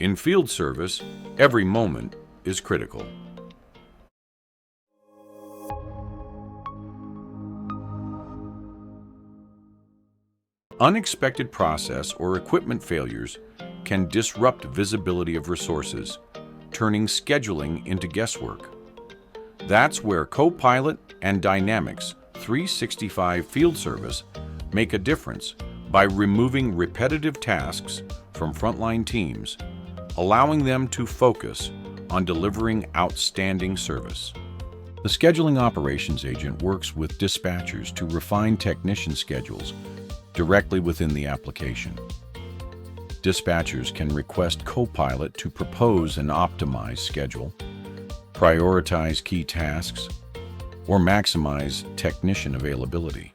In field service, every moment is critical. Unexpected process or equipment failures can disrupt visibility of resources, turning scheduling into guesswork. That's where Copilot and Dynamics 365 Field Service make a difference by removing repetitive tasks from frontline teams, allowing them to focus on delivering outstanding service. The scheduling operations agent works with dispatchers to refine technician schedules directly within the application. Dispatchers can request Copilot to propose an optimized schedule, prioritize key tasks, or maximize technician availability.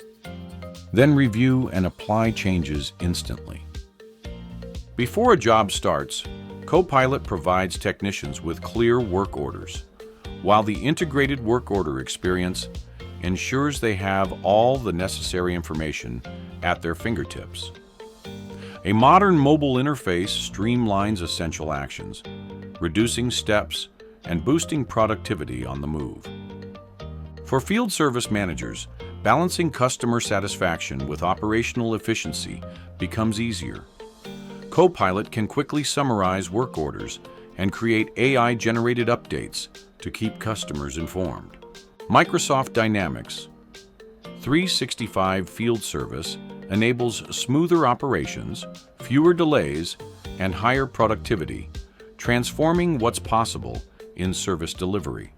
Then review and apply changes instantly. Before a job starts, Copilot provides technicians with clear work orders, while the integrated work order experience ensures they have all the necessary information at their fingertips. A modern mobile interface streamlines essential actions, reducing steps and boosting productivity on the move. For field service managers, balancing customer satisfaction with operational efficiency becomes easier. Copilot can quickly summarize work orders and create AI-generated updates to keep customers informed. Microsoft Dynamics 365 Field Service enables smoother operations, fewer delays, and higher productivity, transforming what's possible in service delivery.